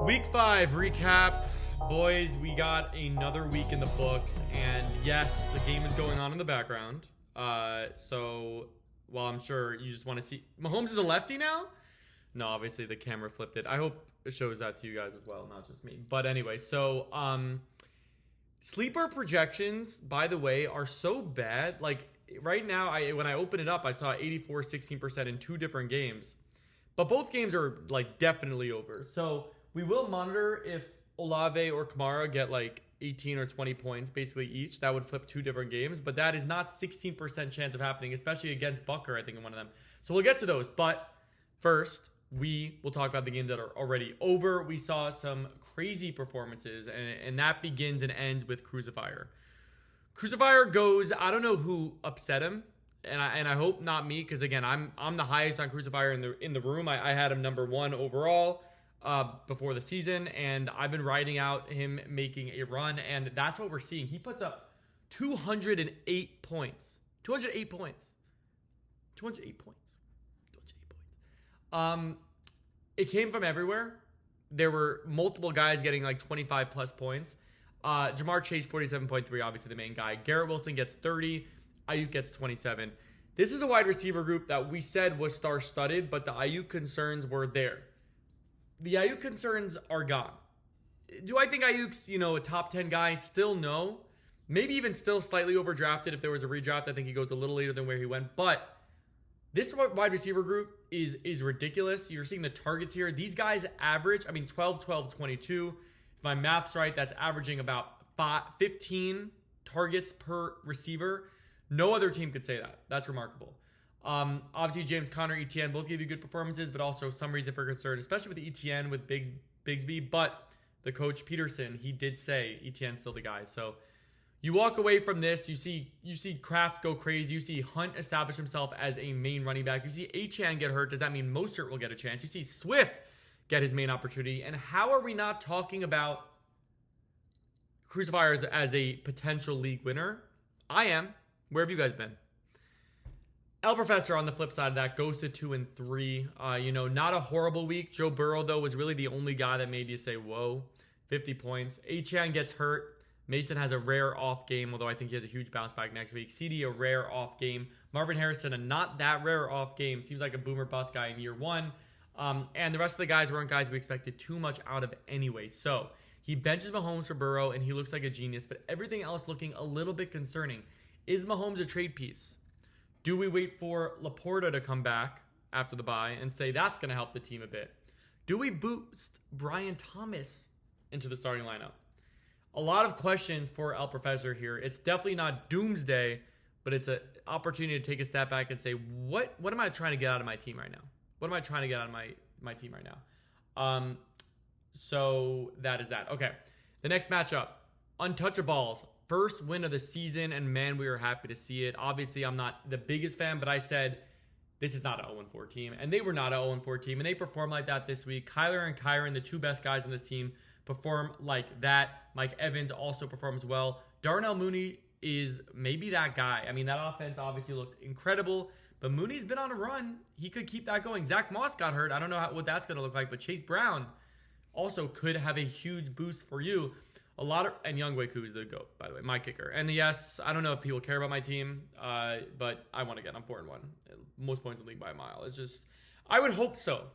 Week 5 recap. Boys, we got another week in the books, and yes, the game is going on in the background. So, while I'm sure you just want to see... Mahomes is a lefty now? No, obviously the camera flipped it. I hope it shows that to you guys as well, not just me. But anyway, so, sleeper projections, by the way, are so bad. Like, right now, when I open it up, I saw 84, 16% in 2 different games. But both games are, like, definitely over. So... we will monitor if Olave or Kamara get like 18 or 20 points basically each. That would flip 2 different games, but that is not 16% chance of happening, especially against Bucker, I think, in one of them. So we'll get to those. But first, we will talk about the games that are already over. We saw some crazy performances, and that begins and ends with Crucifier. Crucifier goes, I don't know who upset him, and I hope not me, because again, I'm the highest on Crucifier in the room. I had him number 1 overall. Before the season, and I've been writing out him making a run, and that's what we're seeing. He puts up 208 points. 208 points. 208 points. 208 points. It came from everywhere. There were multiple guys getting like 25 plus points. Jamar Chase, 47.3, obviously the main guy. Garrett Wilson gets 30. Ayuk gets 27. This is a wide receiver group that we said was star-studded, but the Ayuk concerns were there. The Ayuk concerns are gone. Do I think Ayuk's, a top 10 guy? Still no. Maybe even still slightly overdrafted. If there was a redraft, I think he goes a little later than where he went. But this wide receiver group is ridiculous. You're seeing the targets here. These guys average, 12, 12, 22. If my math's right, that's averaging about 15 targets per receiver. No other team could say that. That's remarkable. Obviously, James Conner, ETN both gave you good performances, but also some reason for concern, especially with the ETN with Bigsby. But the coach Peterson, he did say ETN's still the guy. So you walk away from this, you see Kraft go crazy, you see Hunt establish himself as a main running back, you see Achane get hurt. Does that mean Mostert will get a chance? You see Swift get his main opportunity. And how are we not talking about Crucifier as a potential league winner? I am. Where have you guys been? El Professor on the flip side of that goes to 2-3. Not a horrible week. Joe Burrow, though, was really the only guy that made you say, whoa, 50 points. Achane gets hurt. Mason has a rare off game, although I think he has a huge bounce back next week. CD, a rare off game. Marvin Harrison, a not that rare off game. Seems like a boomer bust guy in year 1. And the rest of the guys weren't guys we expected too much out of anyway. So he benches Mahomes for Burrow, and he looks like a genius. But everything else looking a little bit concerning. Is Mahomes a trade piece? Do we wait for Laporta to come back after the bye and say that's going to help the team a bit? Do we boost Brian Thomas into the starting lineup? A lot of questions for El Professor here. It's definitely not doomsday, but it's an opportunity to take a step back and say, what am I trying to get out of my team right now? What am I trying to get out of my team right now? So that is that. Okay, the next matchup, Untouchables. First win of the season, and man, we were happy to see it. Obviously, I'm not the biggest fan, but I said this is not an 0-4 team, and they were not an 0-4 team, and they performed like that this week. Kyler and Kyron, the 2 best guys on this team, perform like that. Mike Evans also performs well. Darnell Mooney is maybe that guy. That offense obviously looked incredible, but Mooney's been on a run. He could keep that going. Zach Moss got hurt. I don't know what that's going to look like, but Chase Brown also could have a huge boost for you. And Younghoe Koo is the GOAT, by the way, my kicker. And yes, I don't know if people care about my team, but I want to get. I'm 4-1. Most points in the league by a mile. It's just, I would hope so.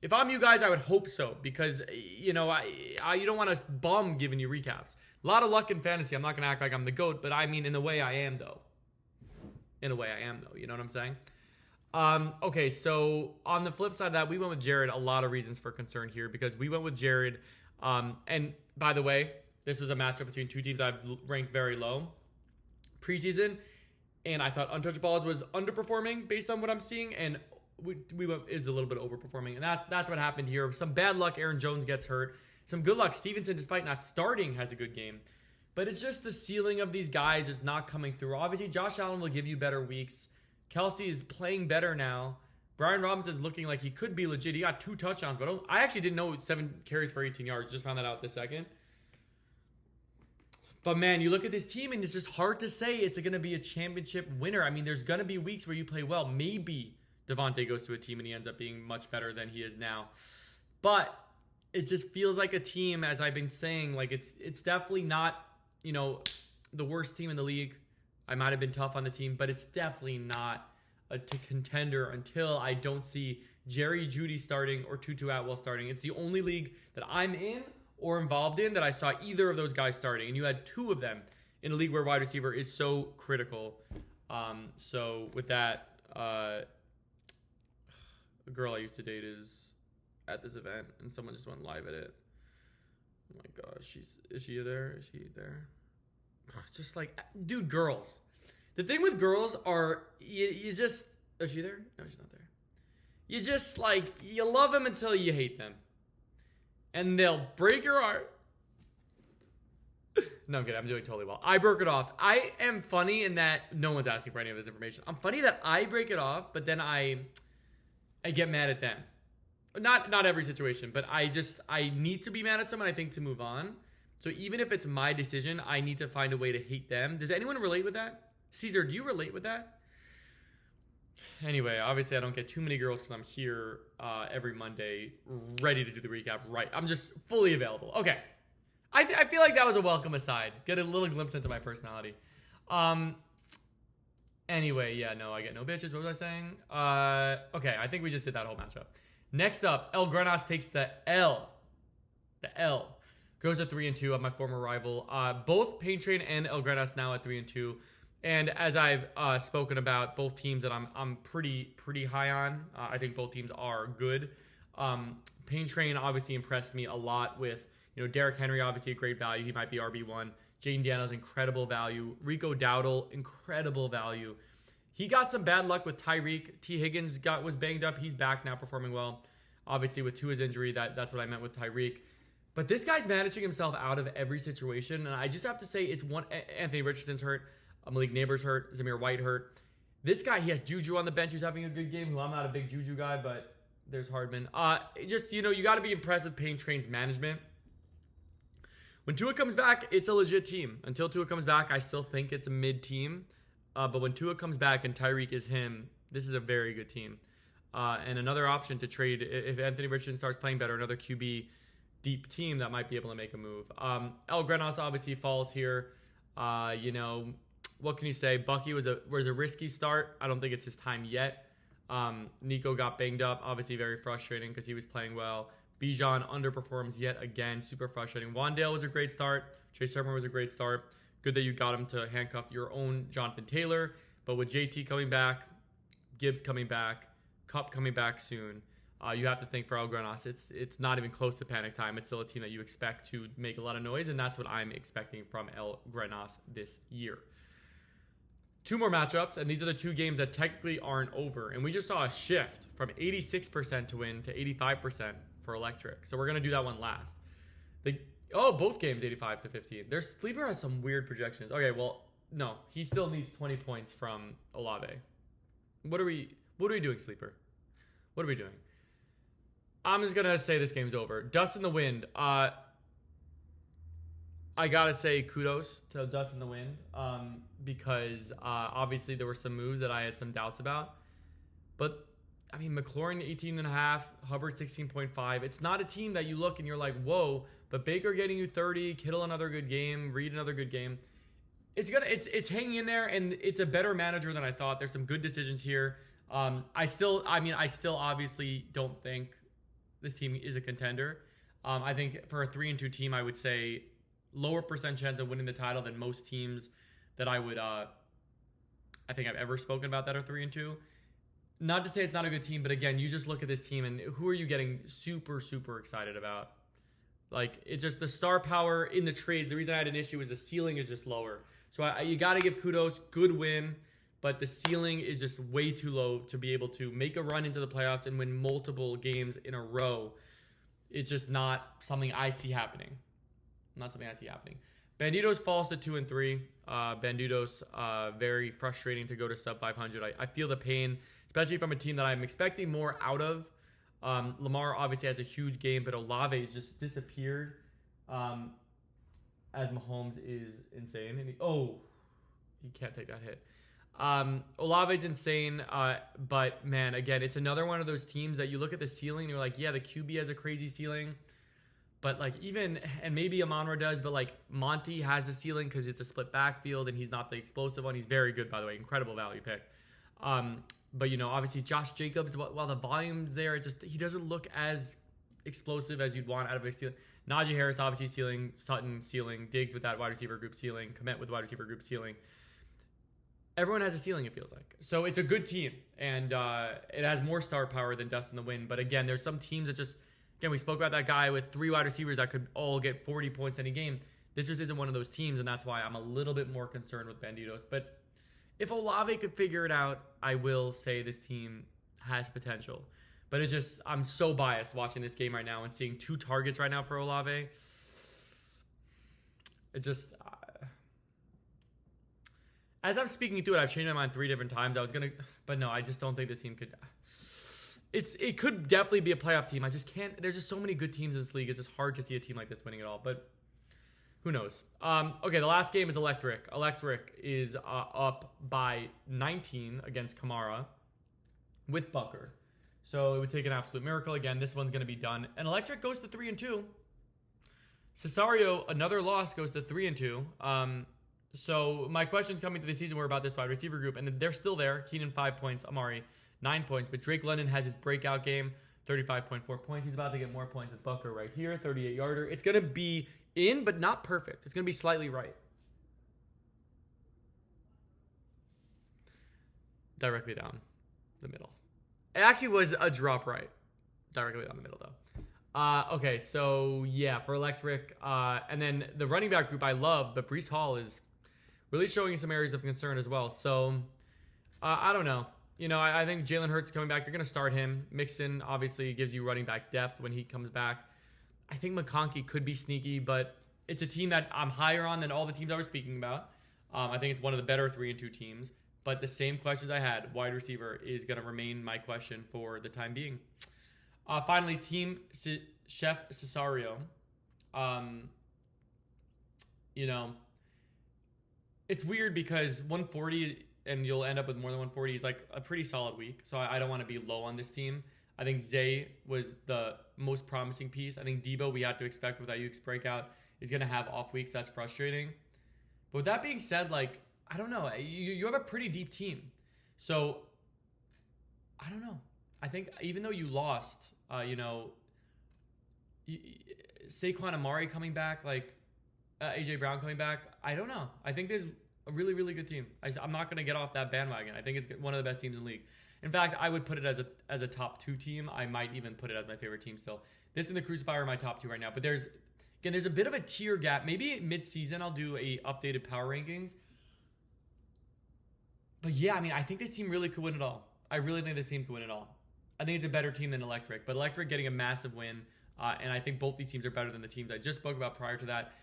If I'm you guys, I would hope so, because, you don't want to bum giving you recaps. A lot of luck in fantasy. I'm not going to act like I'm the GOAT, but in a way I am, though. You know what I'm saying? Okay, so on the flip side of that, we went with Jared. A lot of reasons for concern here, because we went with Jared. And by the way, this was a matchup between 2 teams I've ranked very low preseason, and I thought Untouchables was underperforming based on what I'm seeing, and we went is a little bit overperforming, and that's what happened here. Some bad luck, Aaron Jones gets hurt. Some good luck, Stevenson, despite not starting, has a good game. But it's just the ceiling of these guys just not coming through. Obviously, Josh Allen will give you better weeks. Kelsey is playing better now. Brian Robinson's looking like he could be legit. He got 2 touchdowns, but I actually didn't know 7 carries for 18 yards. Just found that out this second. But man, you look at this team and it's just hard to say it's going to be a championship winner. There's going to be weeks where you play well. Maybe Devontae goes to a team and he ends up being much better than he is now. But it just feels like a team, as I've been saying, like it's definitely not, the worst team in the league. I might have been tough on the team, but it's definitely not a contender until I don't see Jerry Jeudy starting or Tutu Atwell starting. It's the only league that I'm in or involved in that I saw either of those guys starting, and you had two of them in a league where wide receiver is so critical. So with that, a girl I used to date is at this event, and someone just went live at it. Oh my gosh, is she there? Is she there? It's just like, dude, girls. The thing with girls are, you just, is she there? No, she's not there. You just, like, you love them until you hate them. And they'll break your heart. No, I'm kidding. I'm doing totally well. I broke it off. I am funny in that no one's asking for any of this information. I'm funny that I break it off, but then I get mad at them. Not every situation, but I need to be mad at someone, I think, to move on. So even if it's my decision, I need to find a way to hate them. Does anyone relate with that? Caesar, do you relate with that? Anyway, obviously I don't get too many girls because I'm here every Monday ready to do the recap. Right. I'm just fully available. Okay. I feel like that was a welcome aside. Get a little glimpse into my personality. Anyway, yeah, no, I get no bitches. What was I saying? Okay, I think we just did that whole matchup. Next up, El Grenas takes the L. The L. Goes to 3-2 of my former rival. Both Pain Train and El Grenas now at 3-2. And as I've spoken about, both teams that I'm pretty high on. I think both teams are good. Pain Train obviously impressed me a lot with, Derrick Henry, obviously a great value. He might be RB1. Jaden Daniels, incredible value. Rico Dowdle, incredible value. He got some bad luck with Tyreek. T. Higgins was banged up. He's back now, performing well. Obviously, with Tua's injury, that's what I meant with Tyreek. But this guy's managing himself out of every situation. And I just have to say, it's one. Anthony Richardson's hurt. Malik Neighbors hurt. Zamir White hurt. This guy, he has Juju on the bench who's having a good game, who I'm not a big Juju guy, but there's Hardman. You got to be impressed with Pain Train's management. When Tua comes back, it's a legit team. Until Tua comes back, I still think it's a mid team. But when Tua comes back and Tyreek is him, this is a very good team. And another option to trade, if Anthony Richardson starts playing better, another QB deep team that might be able to make a move. El Grenas obviously falls here. What can you say? Bucky was a risky start. I don't think it's his time yet. Nico got banged up. Obviously very frustrating because he was playing well. Bijan underperforms yet again. Super frustrating. Wandale was a great start. Chase Sermon was a great start. Good that you got him to handcuff your own Jonathan Taylor. But with JT coming back, Gibbs coming back, Kupp coming back soon, you have to think for El Grenas, it's not even close to panic time. It's still a team that you expect to make a lot of noise, and that's what I'm expecting from El Grenas this year. Two more matchups, and these are the two games that technically aren't over. And we just saw a shift from 86% to win to 85% for Electric. So we're going to do that one last. Both games 85-15. Their sleeper has some weird projections. Okay, well, no. He still needs 20 points from Olave. What are we doing, sleeper? What are we doing? I'm just going to say this game's over. Dust in the Wind. I got to say kudos to Dust in the Wind because obviously there were some moves that I had some doubts about. But, I mean, McLaurin 18.5, Hubbard 16.5. It's not a team that you look and you're like, whoa. But Baker getting you 30, Kittle another good game, Reed another good game. It's hanging in there, and it's a better manager than I thought. There's some good decisions here. I still obviously don't think this team is a contender. I think for a 3-2 team, I would say lower percent chance of winning the title than most teams that I think I've ever spoken about that are 3-2. Not to say it's not a good team, but again, you just look at this team and who are you getting super, super excited about? Like, it's just the star power in the trades. The reason I had an issue is the ceiling is just lower. So you got to give kudos. Good win. But the ceiling is just way too low to be able to make a run into the playoffs and win multiple games in a row. It's just not something I see happening. Banditos falls to 2-3. Banditos, very frustrating to go to sub 500. I feel the pain, especially from a team that I'm expecting more out of. Lamar obviously has a huge game, but Olave just disappeared as Mahomes is insane. And he can't take that hit. Olave's insane, but man, again, it's another one of those teams that you look at the ceiling and you're like, yeah, the QB has a crazy ceiling, But like even, and maybe Amon-Ra does, but like Monty has a ceiling because it's a split backfield and he's not the explosive one. He's very good, by the way. Incredible value pick. But, you know, obviously Josh Jacobs, while the volume's there, he doesn't look as explosive as you'd want out of a ceiling. Najee Harris, obviously ceiling. Sutton, ceiling. Diggs with that wide receiver group ceiling. Kmet with wide receiver group ceiling. Everyone has a ceiling, it feels like. So it's a good team. And it has more star power than Dust in the Wind. But again, there's some teams that just... Again, we spoke about that guy with 3 wide receivers that could all get 40 points any game. This just isn't one of those teams, and that's why I'm a little bit more concerned with Banditos. But if Olave could figure it out, I will say this team has potential. But it's just, I'm so biased watching this game right now and seeing 2 targets right now for Olave. It just... as I'm speaking through it, I've changed my mind 3 different times. I was going to... But no, I just don't think this team could... It could definitely be a playoff team. I just can't. There's just so many good teams in this league. It's just hard to see a team like this winning it all. But who knows? Okay, the last game is Electric. Electric is up by 19 against Kamara with Bucker. So it would take an absolute miracle. Again, this one's going to be done. And Electric goes to 3-2. Cesario, another loss, goes to 3-2. So my questions coming to the season were about this wide receiver group. And they're still there. Keenan, 5 points. Amari, 9 points, but Drake London has his breakout game, 35.4 points. He's about to get more points with Bucker right here, 38-yarder. It's going to be in, but not perfect. It's going to be slightly right. Directly down the middle. It actually was a drop right. Directly down the middle, though. Okay, so yeah, for Electric. And then the running back group I love, but Breece Hall is really showing some areas of concern as well. So, I don't know. You know, I think Jalen Hurts coming back, you're going to start him. Mixon obviously gives you running back depth when he comes back. I think McConkey could be sneaky, but it's a team that I'm higher on than all the teams I was speaking about. I think it's one of the better 3-2 teams. But the same questions I had, wide receiver, is going to remain my question for the time being. Finally, Team Chef Cesario. You know, it's weird because 140... and you'll end up with more than 140. He's like a pretty solid week. So I don't want to be low on this team. I think Zay was the most promising piece. I think Debo, we had to expect with Ayuk's breakout, is going to have off weeks. That's frustrating. But with that being said, like, I don't know. You have a pretty deep team. So, I don't know. I think even though you lost, you know, Saquon Amari coming back, like A.J. Brown coming back, I don't know. I think there's a really, really good team. I'm not going to get off that bandwagon. I think it's one of the best teams in the league. In fact, I would put it as a top 2 team. I might even put it as my favorite team still. This and the Crucifier are my top 2 right now. But there's a bit of a tier gap. Maybe mid-season I'll do a updated power rankings. But yeah, I mean, I think this team really could win it all. I really think this team could win it all. I think it's a better team than Electric. But Electric getting a massive win. And I think both these teams are better than the teams I just spoke about prior to that.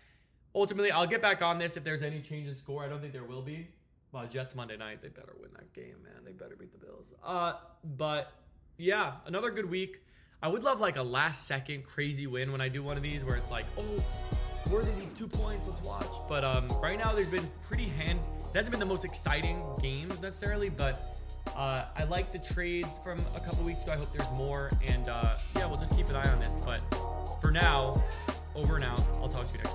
Ultimately, I'll get back on this if there's any change in score. I don't think there will be. Well, Jets Monday night, they better win that game, man. They better beat the Bills. But yeah, another good week. I would love like a last-second crazy win when I do one of these where it's like, oh, Worthy needs 2 points, let's watch. But right now, there's been pretty it hasn't been the most exciting games necessarily, but I like the trades from a couple weeks ago. I hope there's more. And yeah, we'll just keep an eye on this. But for now, over and out. I'll talk to you next time.